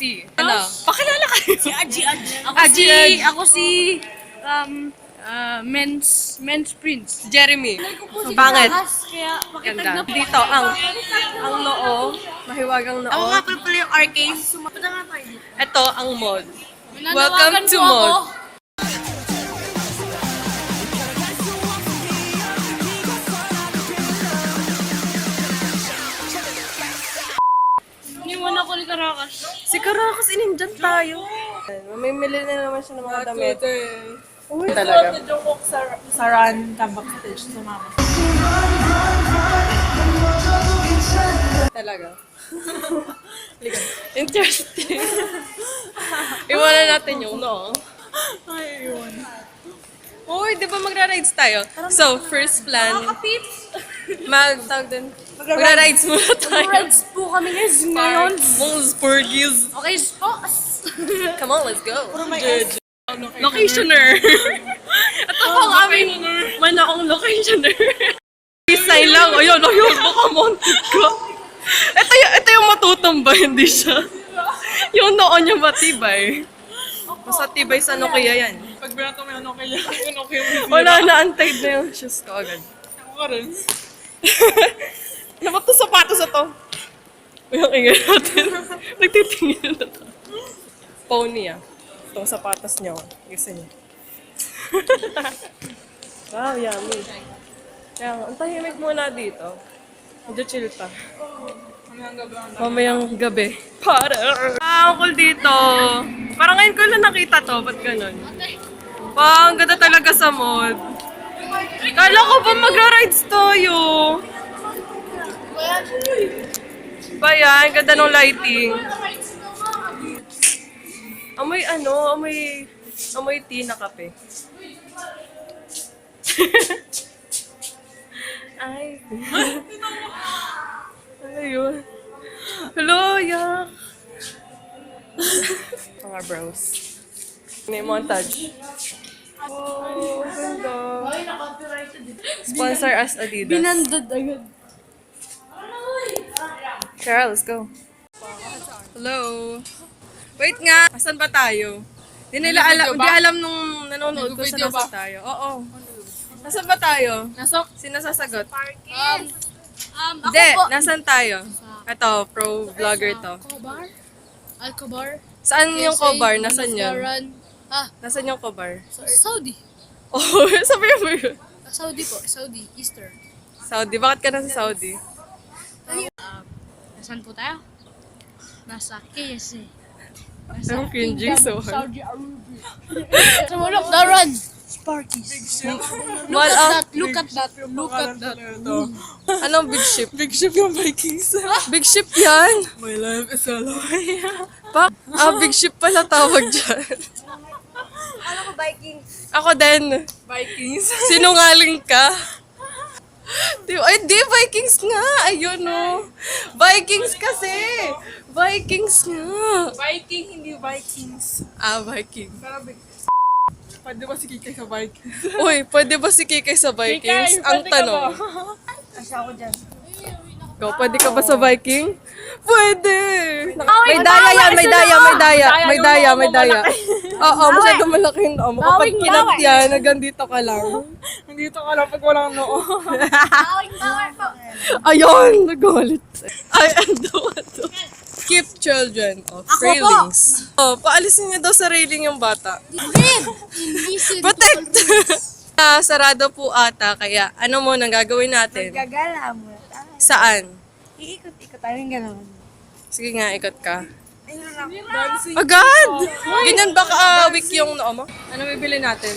si, ano, pakilala kayo. Si Aji. Ako si, men's prince. Jeremy. Pangit. Kaya Ganda. Dito, ang noo, mahiwagang Ako noo. nga pala yung arcade. Sumapunta nga tayo dito. Ito, ang mall. Welcome to mall. Iniwan ako ni Caracas. Si Caracas, inindyan tayo. Mamimili na naman siya ng mga damit. Uy, talaga. Joke sa run ka backstage sa mama. Talaga. Interesting. Iwanan natin yung no. Ay, yun. Uy, di ba magra-rides tayo? So, first plan, magra-rides muna tayo. Rides po kami guys ngayon. Mga sporgies. Okay, Come on, let's go. Locationer. Ito po ang aming manakong locationer. Design lang. Ayun, baka montik ka. Ito yung matutumba, hindi siya. Yung noon yung matibay. Mas matibay sa Nokia yan. Pag binato mo yung Nokia, Wala na, untied na yung shoes ko agad. Ako ka rin. Naman to sapatos na to. Yung ingay natin. Nagtitingin na to. Pony ah. Itong sapatos niya. Gusto niya. Wow, yummy. Kaya nga, ang tahimik muna dito. Medyo chill pa. Mamayang gabi. Para! Uncle dito. Parang ngayon ko lang nakita to. Ba't ganun? Ang ganda talaga sa mod. Kala ko ba magra-rides tayo? Ba yan? Ganda ng lighting. Amoy tea na kape. Ay. Ano yun? Hello, yak. Mga bros. May montage. Oh, ganda. Sponsor us Adidas. Binandad agad. Cheryl, let's go. Hello. Wait nga, asan ba tayo? Di alam nung nanonood ko sa nasa tayo. Oo. Nasaan ba tayo? Nasok. Sinasasagot? Ako Hindi, po. nasan tayo? Ito, pro vlogger to. Kobar? Alcobar? Saan yung Kobar? Nasaan yun? Restaurant. Nasaan yung Kobar? Saudi. Oh, sabihin mo yun. Saudi po. Saudi. Easter. Saudi, bakit ka nasa Saudi? Nasaan po tayo? Nasa KSA. Ang cringy, so hard. Saudi Arabia. Tumulok na run. Sparkies. Well, Look at that. Look at that. anong big ship? Big ship yung Vikings. Big ship yan! My life is a lie. Big ship pala tawag dyan. Ano ko Vikings? Ako din. Vikings. Sinungaling ka. Ay, di, Vikings nga. Ayun, no. Vikings kasi. Vikings nga. Viking, hindi Vikings. Viking. Pero pwede ba si Kikay sa Vikings? Uy, pwede ba si Kikay sa Vikings? Ang tanong. Asya ako dyan. Go, pwede ka ba sa Viking? Pwede! May daya yan, may daya. Oo, masyado malaki yung noo mo. Kapag kinat yan, hanggang dito ka lang. Nandito ka lang pag walang noo. Ayun, nagalit. I am the one to keep children off railings. Oh, paalisin niya daw sa railing yung bata. Protect! Sarado po ata, kaya ano mo nang gagawin natin? Gagala mo. Saan? Iikot-ikot tayo yung gano'n. Sige nga, ikot ka. Ayun lang. Dancing. Agad! Ganyan baka weak yung noo mo? Ano bibili natin?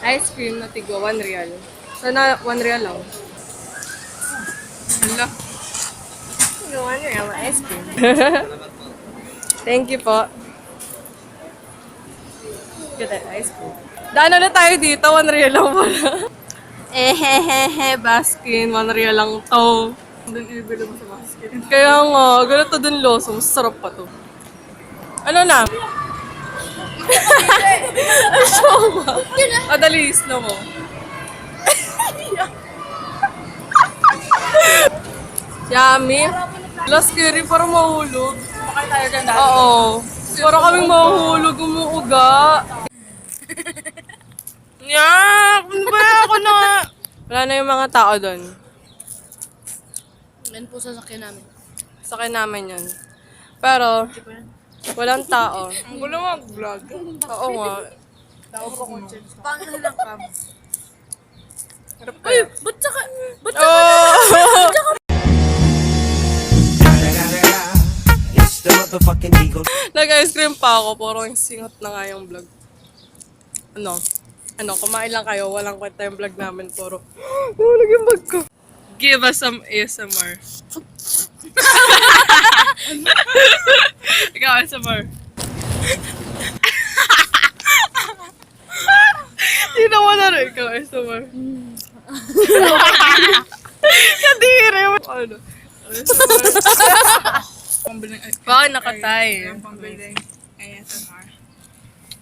Ice cream na tigwa, 1 real. Sana 1 real lang. Hala. Tigwa 1 real ice cream. Thank you po. Get that ice cream. Daan na tayo dito, 1 real lang pala. Baskin, 1 real lang to. Doon ibili mo sa basket. Kaya nga, ganito dun loso, masarap pa to. Ano na? Show mo. Dali, slow mo. Yummy. Last curry para mahulog. Kumakain tayo dyan dahil. Oo. Para kaming mahulog, umuuga. Yak! Ano ba ako na? Wala na yung mga tao doon. Yan po sasakyan namin. Sakay namin yun. Pero, walang tao. Ang gulo mag-vlog. Oo nga. Paano lang kam? Uy, Ba't saka? oh! It's the motherfucking Eagle. Nag-ice cream pa ako. Puro yung singot na nga yung vlog. Ano, kumain lang kayo. Walang kwenta yung vlog namin. Puro, nahulog yung bag ko. Give us some ASMR. Ikaw, ASMR. Hindi mo na rin ikaw, ASMR. Kadiri mo. Ano? Bakit nakatay?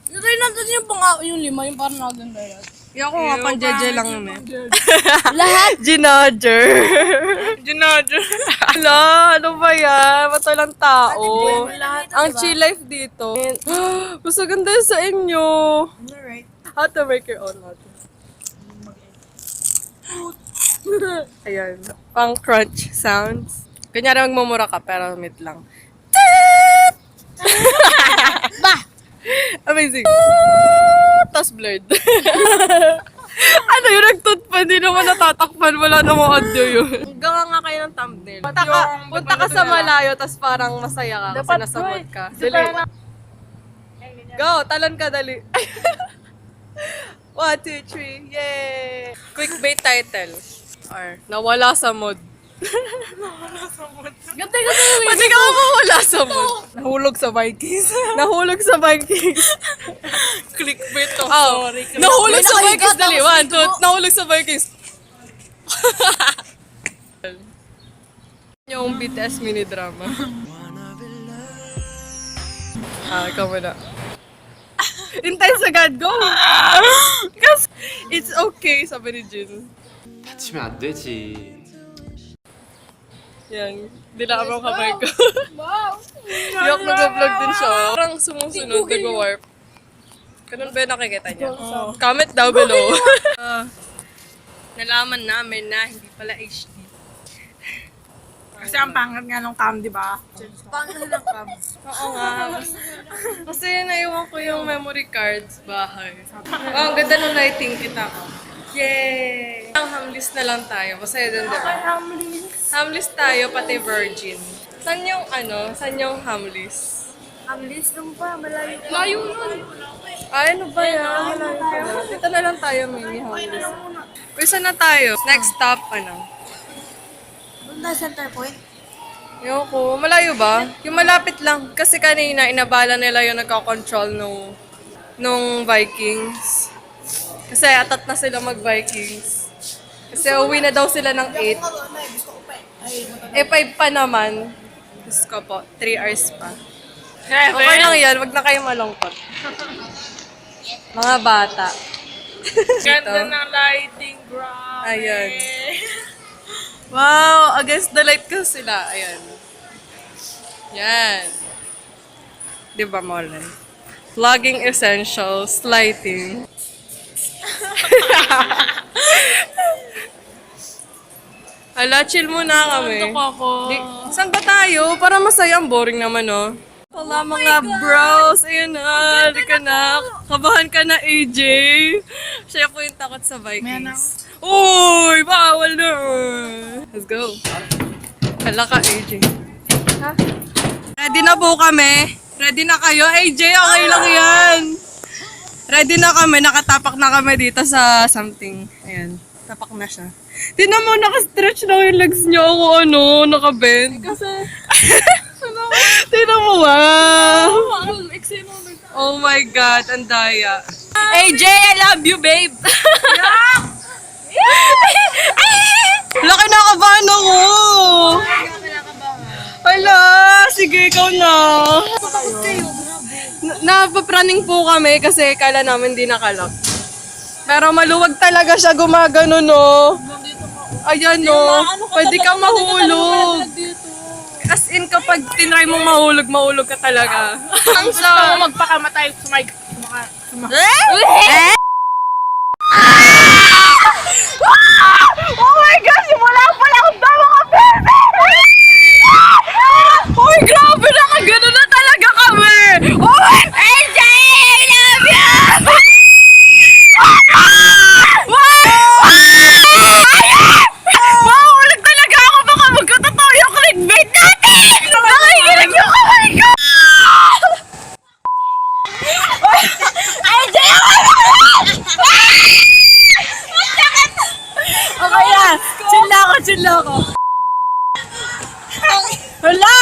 Natry natin yung yung lima, yung parang naganda yan. Yung ako nga pang jeje lang yun eh. Lahat? Ginodger. Ginodger. Ala, ano ba yan? Ba't walang tao? Ang chill life dito. Mas ganda yun sa inyo. Alright. How to make your own latte. Ayan. Pang crunch sounds. Kunyari magmumura ka pero meet lang. Bah! Amazing. Tapos blurred. Ano yun? Nagtut pa. Hindi naman natatakpan. Wala namang audio yun. Gawa nga kayo ng thumbnail. Punta ka sa malayo tapos parang masaya ka kasi nasa mood ka. Dali. Go! Talon ka, dali. 1, 2, 3. Yay! Clickbait title. Or, nawala sa mood. Ganda yung Pati ka mawala sa mood. Nahulog sa Vikings. Nahulog sa Vikings. Clickbait to. Oh, nahulog sa Vikings. Dali, 1, 2. Nahulog sa Vikings. Yung BTS mini drama. Ikaw muna. Intense agad, go! Kasi it's okay, sabi ni Jin. 다치면 안 되지. Yan, dilaan mo kamay ko. Yok, nag-vlog din siya. Parang sumusunod, nag-warp. Ganun ba yung nakikita niya? Comment down below. Nalaman namin na hindi pala HD. Kasi ang pangat nga nung cam, di ba? Paano lang kam? Oo nga. Kasi naiwan ko yung memory cards bahay. Oh, ang ganda ng lighting kita ko. Yay! Ang hamlis na lang tayo. Masaya din, di ba? Hamlis tayo, pati virgin. San yung San yung hamlis? Amlis nung pa, malayo. Layo nun. Ay, ano ba yan? Dito na lang tayo, mini hamlis. Uy, saan na tayo? Next stop, Punta center point. Yoko, malayo ba? Yung malapit lang. Kasi kanina, inabala nila yung nagkakontrol nung Vikings. Kasi atat na sila mag-Vikings. Kasi uwi na daw sila ng 8. Eh, 5 pa naman. Diyos ko po, 3 hours pa. Okay lang yan, wag na kayo malungkot. Mga bata. Ganda ng lighting, grabe. Ayan. Wow, against the light ko sila. Ayan. Yan. Di ba, Molay? Vlogging essentials, lighting. Hala, chill muna kami. Saan ba tayo? Para masaya, ang boring naman, oh. Wala mga bros. Ayun na, di ka na. Kabahan ka na, AJ. Siya po yung takot sa Vikings. Uy, bawal na. Let's go. Hala ka, AJ. Ha? Ready na po kami. Ready na kayo? AJ, okay lang yan. Ready na kami. Nakatapak na kami dito sa something. Ayan. Tapak na siya. Tignan mo, nakastretch na yung legs niyo. Ako nakabend. Kasi... Tignan mo, wow. Oh my God, ang daya. AJ, I love you, babe. Laki na kabahan ako. Hala, sige, ikaw na. Napapraning po kami kasi kala namin di nakalak. Pero maluwag talaga siya gumagano, no? Ayan, no? Pwede ka mahulog. as in kapag tinry mong mahulog ka talaga. Ang Gusto mo magpakamatay Oh my gosh! Simula pa lang ang dama ka, bebe! Uy, grabe na ka! Gano'n na talaga kami! Oh! AJ! I love you! Mahulog talaga ako! Baka magkatotoo yung clickbait natin! Nakikinig yung kamay ko! AJ! Okay na! Chill na ako! Hala!